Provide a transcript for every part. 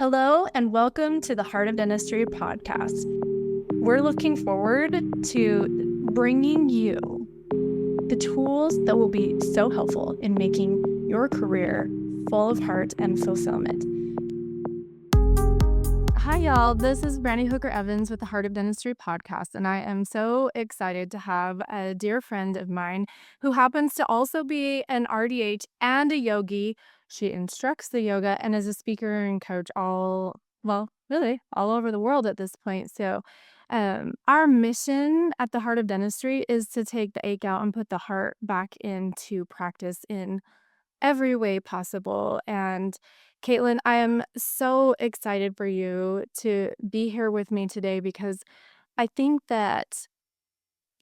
Hello, and welcome to the Heart of Dentistry podcast. We're looking forward to bringing you the tools that will be so helpful in making your career full of heart and fulfillment. Hi, y'all. This is Brandi Hooker-Evans with the Heart of Dentistry podcast, and I am so excited to have a dear friend of mine who happens to also be an RDH and a yogi. She instructs the yoga and is a speaker and coach really all over the world at this point. So, our mission at the Heart of Dentistry is to take the ache out and put the heart back into practice in every way possible. And Caitlin, I am so excited for you to be here with me today because I think that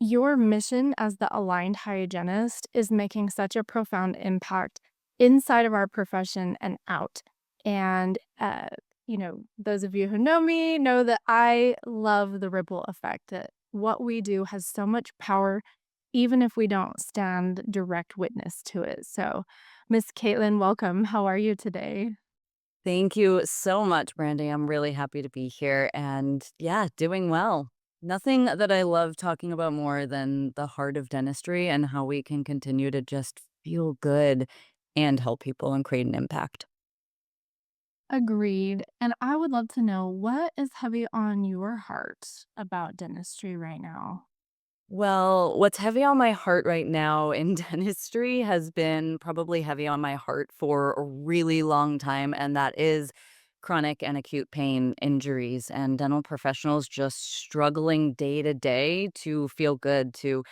your mission as the Aligned Hygienist is making such a profound impact inside of our profession and out. And, those of you who know me know that I love the ripple effect, that what we do has so much power, even if we don't stand direct witness to it. So, Miss Caitlin, welcome. How are you today? Thank you so much, Brandy. I'm really happy to be here and yeah, doing well. Nothing that I love talking about more than the heart of dentistry and how we can continue to just feel good and help people and create an impact. Agreed. And I would love to know what is heavy on your heart about dentistry right now? Well, what's heavy on my heart right now in dentistry has been probably heavy on my heart for a really long time, and that is chronic and acute pain injuries and dental professionals just struggling day to day to feel good, to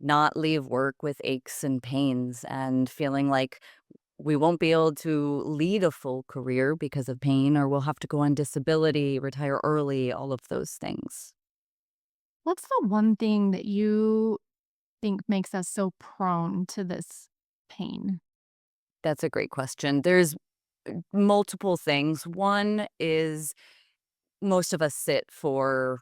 not leave work with aches and pains, and feeling like we won't be able to lead a full career because of pain, or we'll have to go on disability, retire early, all of those things. What's the one thing that you think makes us so prone to this pain? That's a great question. There's multiple things. One is most of us sit for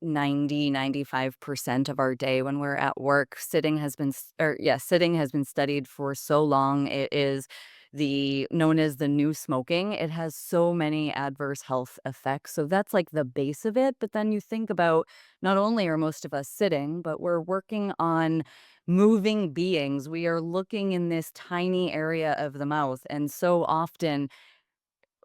95% of our day when we're at work. Sitting has been studied for so long. It is known as the new smoking. It has so many adverse health effects. So that's like the base of it. But then you think about, not only are most of us sitting, but we're working on moving beings. We are looking in this tiny area of the mouth. And so often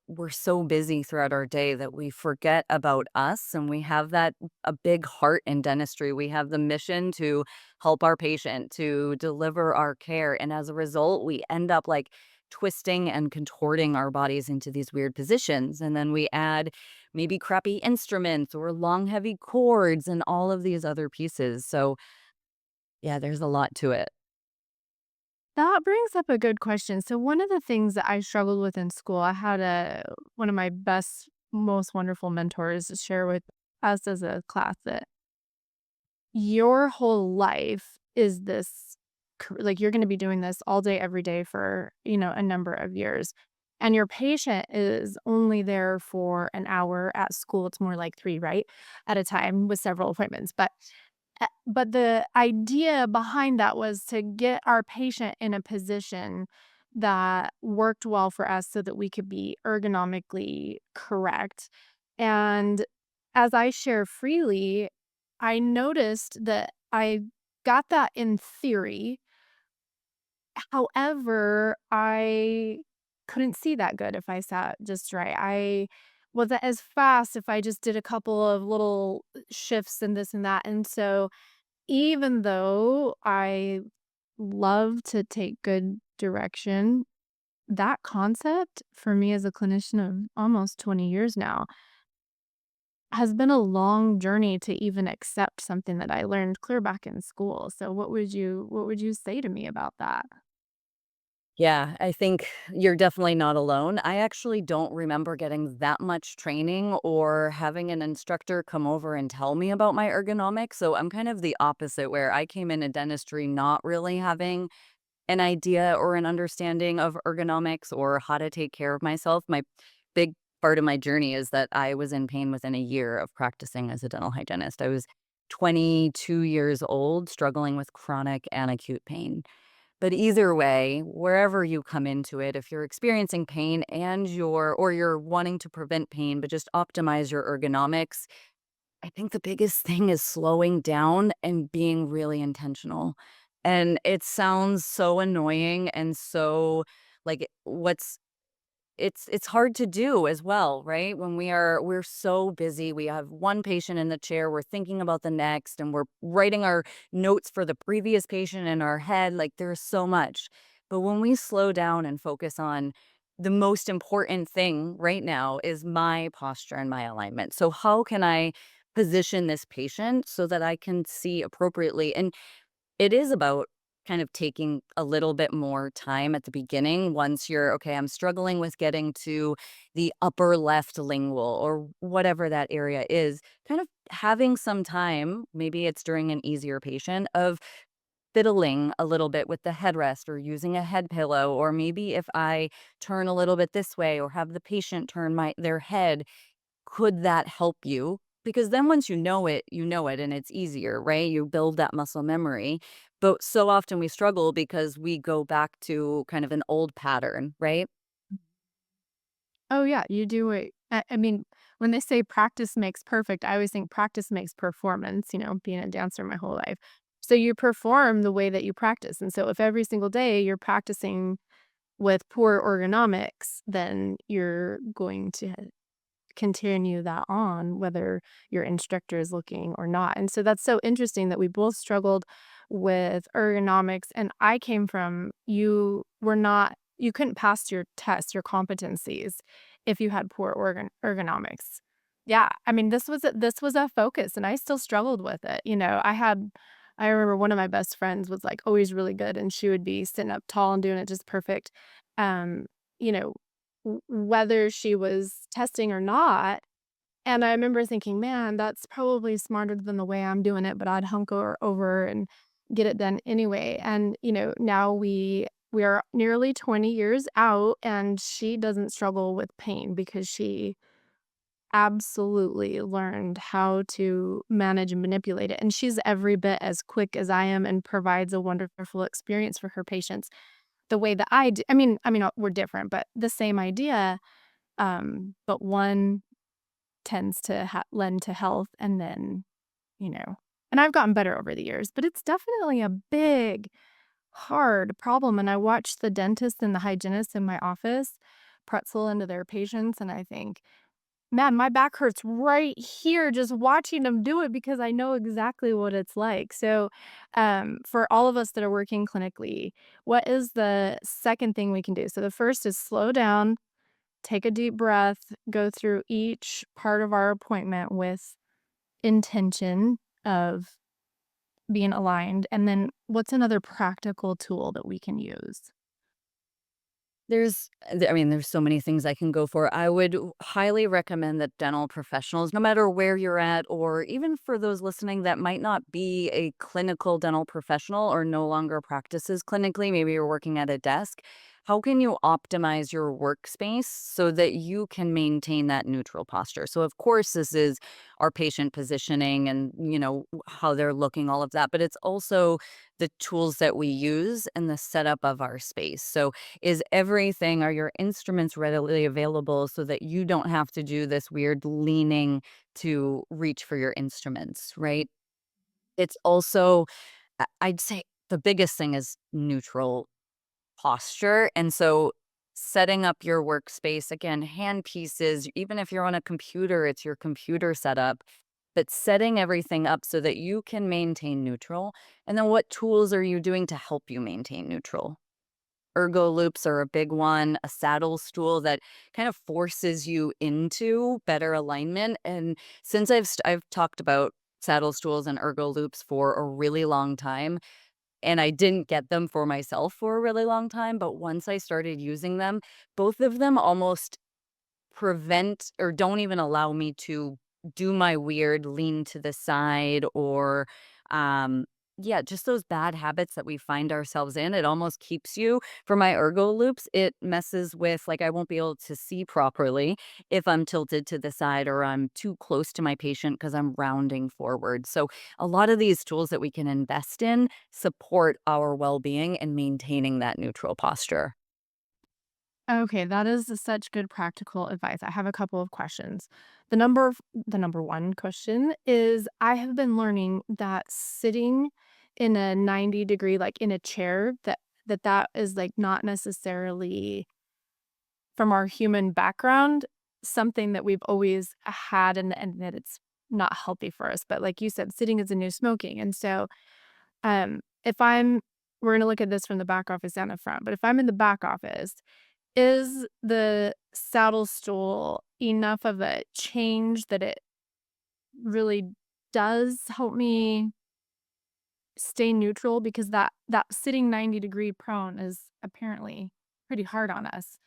we're so busy throughout our day that we forget about us, and we have that a big heart in dentistry. We have the mission to help our patient, to deliver our care, and as a result, we end up like twisting and contorting our bodies into these weird positions. And then we add maybe crappy instruments or long heavy cords and all of these other pieces. So, yeah, there's a lot to it. That brings up a good question. So one of the things that I struggled with in school, I had one of my best, most wonderful mentors share with us as a class that your whole life is this, like you're going to be doing this all day, every day for, a number of years. And your patient is only there for an hour at school. It's more like three, right? At a time with several appointments. But the idea behind that was to get our patient in a position that worked well for us so that we could be ergonomically correct. And as I share freely, I noticed that I got that in theory. However, I couldn't see that good if I sat just right. I wasn't as fast if I just did a couple of little shifts and this and that. And so even though I love to take good direction, that concept for me as a clinician of almost 20 years now has been a long journey to even accept something that I learned clear back in school. So what would you say to me about that? Yeah, I think you're definitely not alone. I actually don't remember getting that much training or having an instructor come over and tell me about my ergonomics. So I'm kind of the opposite, where I came into dentistry not really having an idea or an understanding of ergonomics or how to take care of myself. My big part of my journey is that I was in pain within a year of practicing as a dental hygienist. I was 22 years old, struggling with chronic and acute pain. But either way, wherever you come into it, if you're experiencing pain and you're wanting to prevent pain, but just optimize your ergonomics, I think the biggest thing is slowing down and being really intentional. And it sounds so annoying and so like it's hard to do as well, right? When we're so busy, we have one patient in the chair, we're thinking about the next, and we're writing our notes for the previous patient in our head, like there's so much. But when we slow down and focus on the most important thing right now is my posture and my alignment. So how can I position this patient so that I can see appropriately? And it is about kind of taking a little bit more time at the beginning once you're, "Okay, I'm struggling with getting to the upper left lingual," or whatever that area is, kind of having some time, maybe it's during an easier patient, of fiddling a little bit with the headrest or using a head pillow, or maybe if I turn a little bit this way or have the patient turn their head, could that help you? Because then once you know it and it's easier, right? You build that muscle memory. But so often we struggle because we go back to kind of an old pattern, right? Oh, yeah, you do it. I mean, when they say practice makes perfect, I always think practice makes performance, being a dancer my whole life. So you perform the way that you practice. And so if every single day you're practicing with poor ergonomics, then you're going to continue that on whether your instructor is looking or not. And so that's so interesting that we both struggled with ergonomics, and I came from you couldn't pass your tests, your competencies if you had poor ergonomics. Yeah, I mean this was a focus and I still struggled with it. I remember one of my best friends was like always really good and she would be sitting up tall and doing it just perfect. Um, you know, whether she was testing or not. And I remember thinking, "Man, that's probably smarter than the way I'm doing it," but I'd hunker over and get it done anyway. And, now we are nearly 20 years out, and she doesn't struggle with pain because she absolutely learned how to manage and manipulate it. And she's every bit as quick as I am and provides a wonderful experience for her patients the way that I do. We're different, but the same idea. But one tends to lend to health and then, you know and I've gotten better over the years, but it's definitely a big, hard problem, and I watch the dentist and the hygienist in my office pretzel into their patients, and I think, "Man, my back hurts right here just watching them do it because I know exactly what it's like." So, for all of us that are working clinically, what is the second thing we can do? So the first is slow down, take a deep breath, go through each part of our appointment with intention of being aligned, and then what's another practical tool that we can use? There's so many things I can go for. I would highly recommend that dental professionals, no matter where you're at, or even for those listening that might not be a clinical dental professional or no longer practices clinically, maybe you're working at a desk. How can you optimize your workspace so that you can maintain that neutral posture? So, of course, this is our patient positioning and, how they're looking, all of that, but it's also the tools that we use and the setup of our space. So, are your instruments readily available so that you don't have to do this weird leaning to reach for your instruments, right? It's also, I'd say the biggest thing is neutral posture. And so setting up your workspace, again, hand pieces, even if you're on a computer, it's your computer setup, but setting everything up so that you can maintain neutral. And then what tools are you doing to help you maintain neutral? Ergo loops are a big one, a saddle stool that kind of forces you into better alignment. And since I've talked about saddle stools and ergo loops for a really long time, and I didn't get them for myself for a really long time, but once I started using them, both of them almost prevent or don't even allow me to do my weird lean to the side or yeah, just those bad habits that we find ourselves in, it almost keeps you for my ergo loops, it messes with like, I won't be able to see properly if I'm tilted to the side or I'm too close to my patient because 'cause I'm rounding forward. So, a lot of these tools that we can invest in support our well-being and maintaining that neutral posture. Okay, that is such good practical advice. I have a couple of questions. The number one question is I have been learning that sitting in a 90-degree, like in a chair, that is like not necessarily from our human background, something that we've always had and that it's not healthy for us. But like you said, sitting is a new smoking. And so if I'm we're gonna look at this from the back office and the front, but if I'm in the back office, is the saddle stool enough of a change that it really does help me stay neutral? Because that sitting 90-degree prone is apparently pretty hard on us.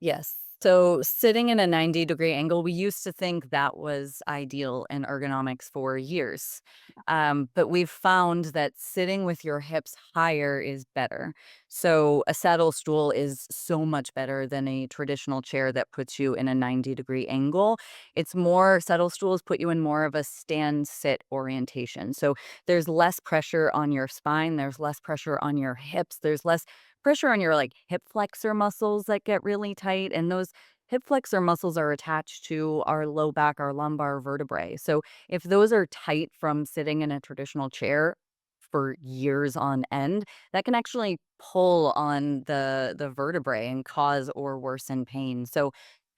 Yes. So sitting in a 90-degree angle, we used to think that was ideal in ergonomics for years. But we've found that sitting with your hips higher is better. So a saddle stool is so much better than a traditional chair that puts you in a 90-degree angle. It's more, saddle stools put you in more of a stand sit orientation. So there's less pressure on your spine, there's less pressure on your hips, there's less pressure on your like hip flexor muscles that get really tight, and those hip flexor muscles are attached to our low back, our lumbar vertebrae. So if those are tight from sitting in a traditional chair for years on end, that can actually pull on the vertebrae and cause or worsen pain. So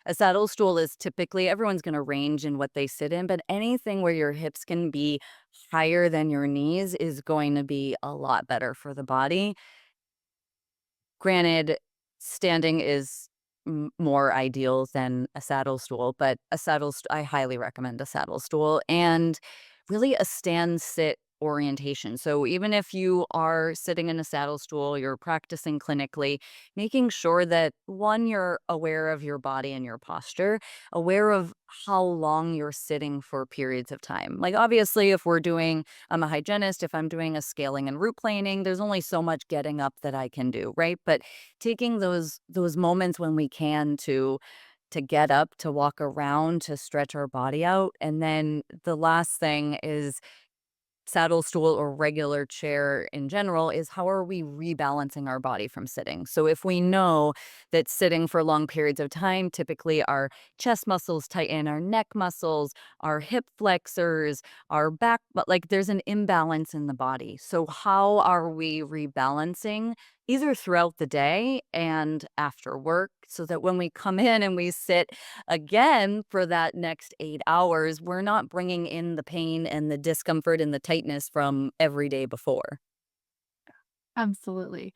a saddle stool is typically, everyone's going to range in what they sit in, but anything where your hips can be higher than your knees is going to be a lot better for the body. Granted, standing is more ideal than a saddle stool, but I highly recommend a saddle stool and really a stand sit orientation. So even if you are sitting in a saddle stool, you're practicing clinically, making sure that one, you're aware of your body and your posture, aware of how long you're sitting for periods of time. Like obviously, if we're doing I'm a hygienist. If I'm doing a scaling and root planing, there's only so much getting up that I can do, right? But taking those moments when we can to get up, to walk around, to stretch our body out. And then the last thing is saddle stool or regular chair in general is how are we rebalancing our body from sitting? So if we know that sitting for long periods of time, typically our chest muscles tighten, our neck muscles, our hip flexors, our back, but like there's an imbalance in the body. So how are we rebalancing either throughout the day and after work so that when we come in and we sit again for that next 8 hours, we're not bringing in the pain and the discomfort and the tightness from every day before. Absolutely.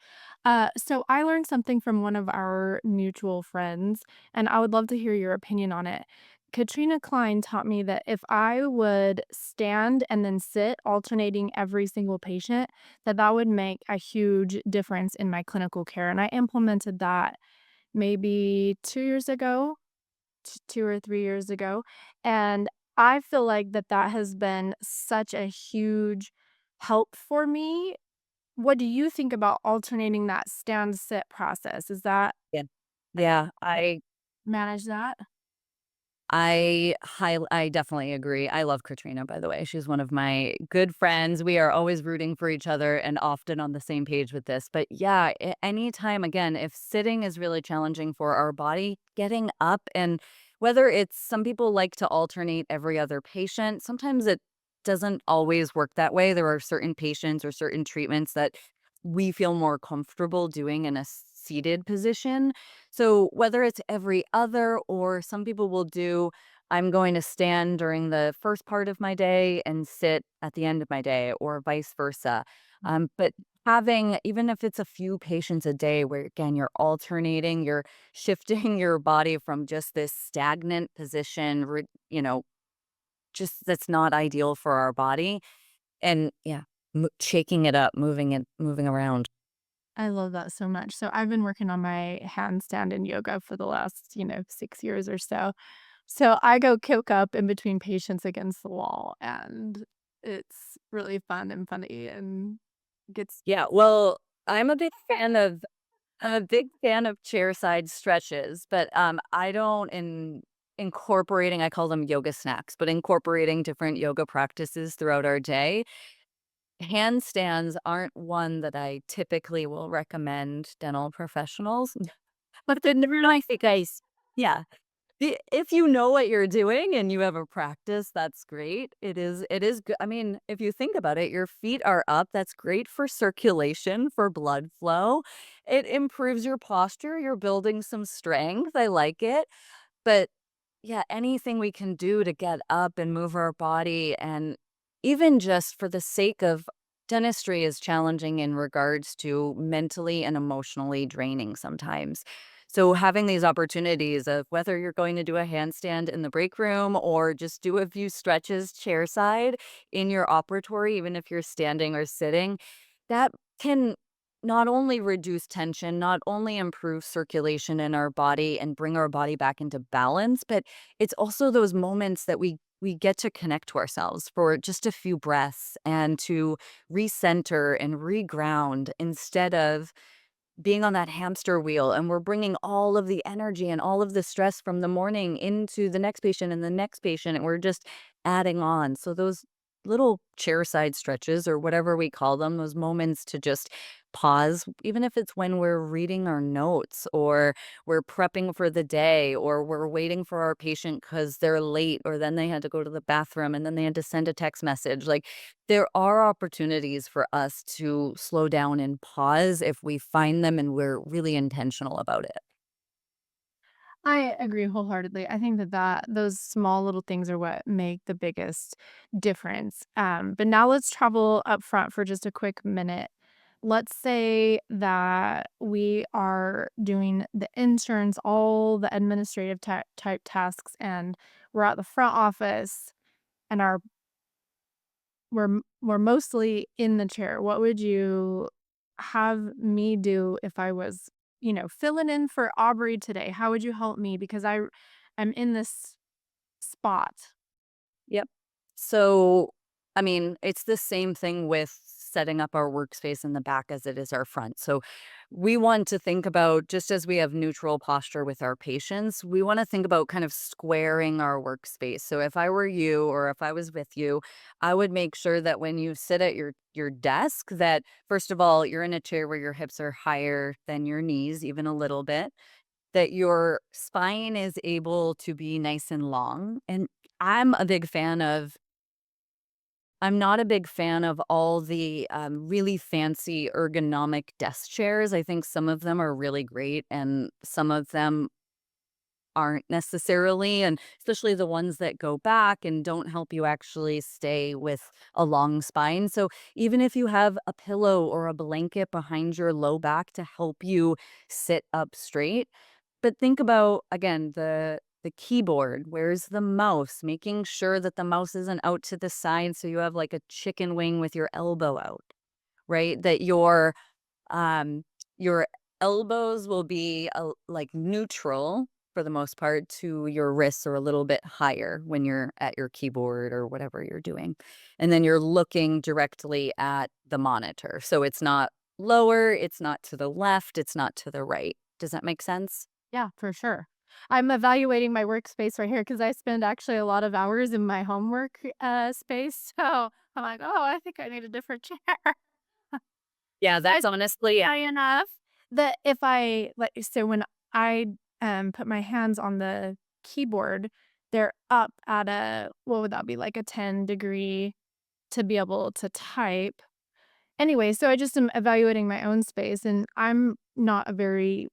So I learned something from one of our mutual friends, and I would love to hear your opinion on it. Katrina Klein taught me that if I would stand and then sit, alternating every single patient, that would make a huge difference in my clinical care. And I implemented that maybe 2 years ago, 2 or 3 years ago. And I feel like that has been such a huge help for me. What do you think about alternating that stand-sit process? Is that Yeah. I Yeah, I I manage that? I definitely agree. I love Katrina, by the way. She's one of my good friends. We are always rooting for each other and often on the same page with this. But yeah, anytime, again, if sitting is really challenging for our body, getting up and whether it's some people like to alternate every other patient, sometimes it doesn't always work that way. There are certain patients or certain treatments that we feel more comfortable doing in a seated position. So whether it's every other or some people will do, I'm going to stand during the first part of my day and sit at the end of my day, or vice versa. But having, even if it's a few patients a day, where again, you're alternating, you're shifting your body from just this stagnant position, just that's not ideal for our body. And yeah, shaking it up, moving around. I love that so much. So I've been working on my handstand in yoga for the last, 6 years or so. So I go kick up in between patients against the wall, and it's really fun and funny and gets Yeah, well, I'm a big fan of chair-side stretches, but, I don't incorporating I call them yoga snacks, but incorporating different yoga practices throughout our day. Handstands aren't one that I typically will recommend dental professionals, but then I think yeah. If you know what you're doing and you have a practice, that's great. It is good. I mean, if you think about it, your feet are up. That's great for circulation, for blood flow. It improves your posture. You're building some strength. I like it. But yeah, anything we can do to get up and move our body, and even just for the sake of dentistry is challenging in regards to mentally and emotionally draining sometimes. So having these opportunities of whether you're going to do a handstand in the break room or just do a few stretches chairside in your operatory, even if you're standing or sitting, that can not only reduce tension, not only improve circulation in our body and bring our body back into balance, but it's also those moments that we get to connect to ourselves for just a few breaths and to recenter and reground instead of being on that hamster wheel, and we're bringing all of the energy and all of the stress from the morning into the next patient and the next patient, and we're just adding on. So those little chair side stretches or whatever we call them, those moments to just pause, even if it's when we're reading our notes or we're prepping for the day or we're waiting for our patient because they're late or then they had to go to the bathroom and then they had to send a text message. Like, there are opportunities for us to slow down and pause if we find them and we're really intentional about it. I agree wholeheartedly. I think that those small little things are what make the biggest difference. But now let's travel up front for just a quick minute. Let's say that we are doing the interns, all the administrative type tasks, and we're at the front office and we're mostly in the chair. What would you have me do if I was, filling in for Aubrey today? How would you help me? Because I'm in this spot. Yep. So, I mean, it's the same thing with setting up our workspace in the back as it is our front. So, we want to think about, just as we have neutral posture with our patients, we want to think about kind of squaring our workspace. So, if I were you or if I was with you, I would make sure that when you sit at your desk that first of all, you're in a chair where your hips are higher than your knees even a little bit, that your spine is able to be nice and long. And I'm a big fan of I'm not a big fan of all the, really fancy ergonomic desk chairs. I think some of them are really great and some of them aren't necessarily, and especially the ones that go back and don't help you actually stay with a long spine. So even if you have a pillow or a blanket behind your low back to help you sit up straight, but think about, again, the keyboard. Where's the mouse? Making sure that the mouse isn't out to the side so you have like a chicken wing with your elbow out, right? That um your elbows will be like neutral for the most part to your wrists or a little bit higher when you're at your keyboard or whatever you're doing. And then you're looking directly at the monitor. So it's not lower, it's not to the left, it's not to the right. Does that make sense? Yeah, for sure. I'm evaluating my workspace right here because I spend actually a lot of hours in my homework space. So I'm like, oh, I think I need a different chair. Yeah, I that's honestly high enough that if I like so when I, put my hands on the keyboard, they're up at a what would that be, like a 10-degree to be able to type. Anyway, so I just am evaluating my own space, and I'm not a very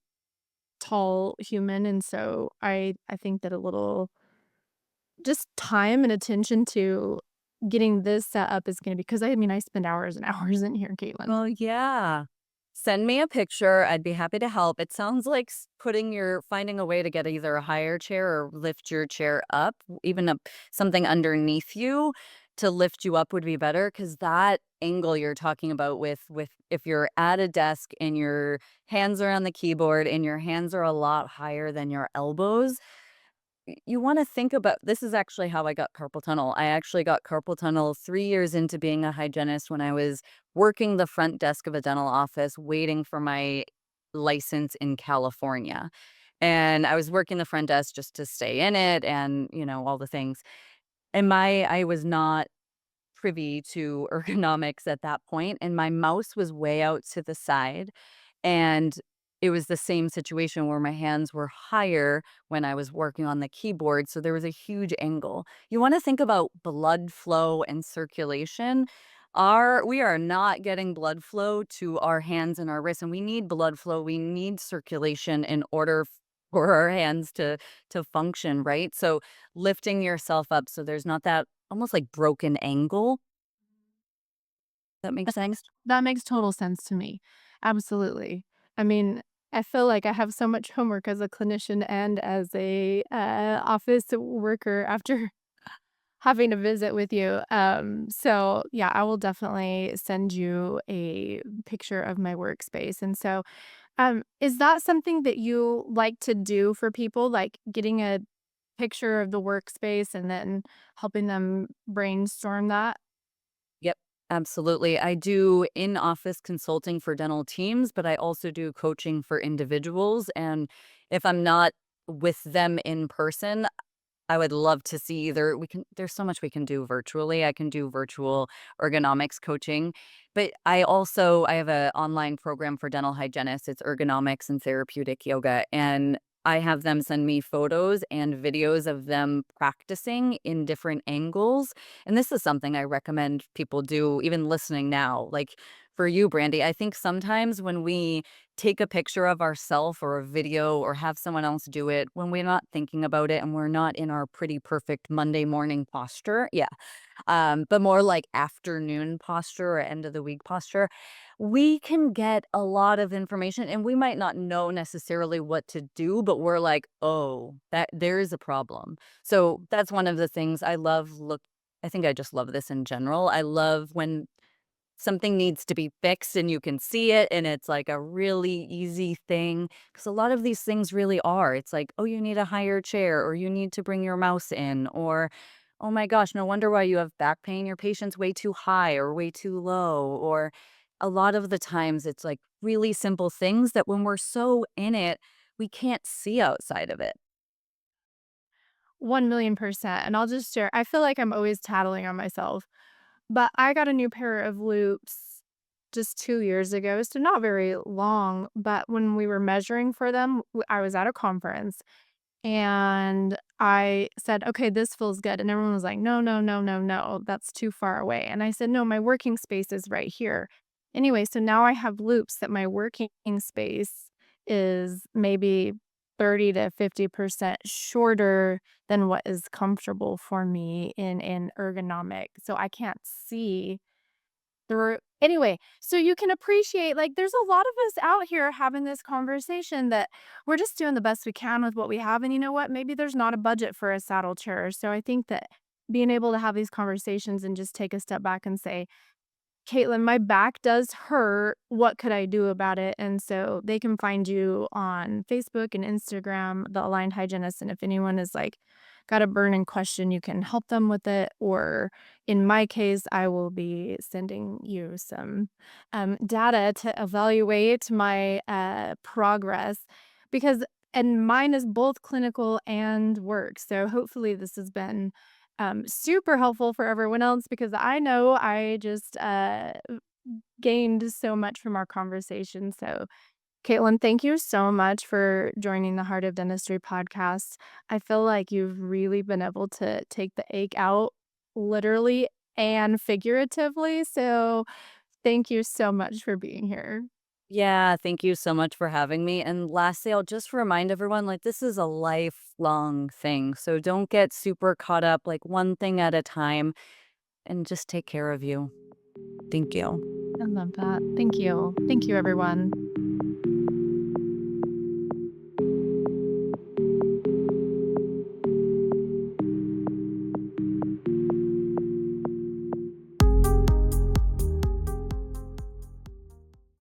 tall human, and so I think that a little just time and attention to getting this set up is gonna be because I mean, I spend hours and hours in here, Caitlin. Well, yeah. Send me a picture. I'd be happy to help. It sounds like finding a way to get either a higher chair or lift your chair up, even up something underneath you to lift you up would be better because that angle you're talking about with if you're at a desk and your hands are on the keyboard and your hands are a lot higher than your elbows, You wanna think about this is actually how I got carpal tunnel. I actually got carpal tunnel 3 years into being a hygienist when I was working the front desk of a dental office waiting for my license in California. And I was working the front desk just to stay in it and, all the things. And I was not privy to ergonomics at that point, and my mouse was way out to the side, and it was the same situation where my hands were higher when I was working on the keyboard, so there was a huge angle. You wanna think about blood flow and circulation. We are not getting blood flow to our hands and our wrists, and we need blood flow, we need circulation in order for our hands to function, right? So, lifting yourself up so there's not that almost like broken angle. That makes sense? That makes total sense to me. Absolutely. I mean, I feel like I have so much homework as a clinician and as a, office worker after having a visit with you. So yeah, I will definitely send you a picture of my workspace. And so, is that something that you like to do for people, like getting a picture of the workspace and then helping them brainstorm that? Yep, absolutely. I do in-office consulting for dental teams, but I also do coaching for individuals, and if I'm not with them in person, I would love to see either we can there's so much we can do virtually. I can do virtual ergonomics coaching, but I have a online program for dental hygienists. It's ergonomics and therapeutic yoga, and I have them send me photos and videos of them practicing in different angles, and this is something I recommend people do even listening now. Like, for you, Brandy, I think sometimes when we take a picture of ourself or a video or have someone else do it when we're not thinking about it and we're not in our pretty perfect Monday morning posture. Yeah. But more like afternoon posture or end of the week posture, we can get a lot of information and we might not know necessarily what to do, but we're like, oh, that there is a problem. So that's one of the things I love. I think I just love this in general. I love when something needs to be fixed and you can see it and it's like a really easy thing because a lot of these things really are. It's like, oh, you need a higher chair or you need to bring your mouse in or oh my gosh, no wonder why you have back pain. Your patient's way too high or way too low. Or a lot of the times it's like really simple things that when we're so in it, we can't see outside of it. 1,000,000%. And I'll just share, I feel like I'm always tattling on myself, but I got a new pair of loops just 2 years ago, so not very long, but when we were measuring for them, I was at a conference and I said, "Okay, this feels good." And everyone was like, "No, no, no, no, no, that's too far away." And I said, "No, my working space is right here." Anyway, so now I have loops that my working space is maybe 30 to 50% shorter than what is comfortable for me in an ergonomic. So I can't see through anyway, so you can appreciate, like, there's a lot of us out here having this conversation that we're just doing the best we can with what we have, and you know what? Maybe there's not a budget for a saddle chair, so I think that being able to have these conversations and just take a step back and say, Caitlin, my back does hurt. What could I do about it? And so they can find you on Facebook and Instagram, the Aligned Hygienist. And if anyone is like, got a burning question, you can help them with it. Or in my case, I will be sending you some data to evaluate my progress because, and mine is both clinical and work. So hopefully this has been super helpful for everyone else because I know I just gained so much from our conversation. So, Caitlin, thank you so much for joining the Heart of Dentistry podcast. I feel like you've really been able to take the ache out literally and figuratively. So, thank you so much for being here. Yeah, thank you so much for having me. And lastly, I'll just remind everyone like this is a lifelong thing. So don't get super caught up like one thing at a time and just take care of you. Thank you. I love that. Thank you. Thank you, everyone.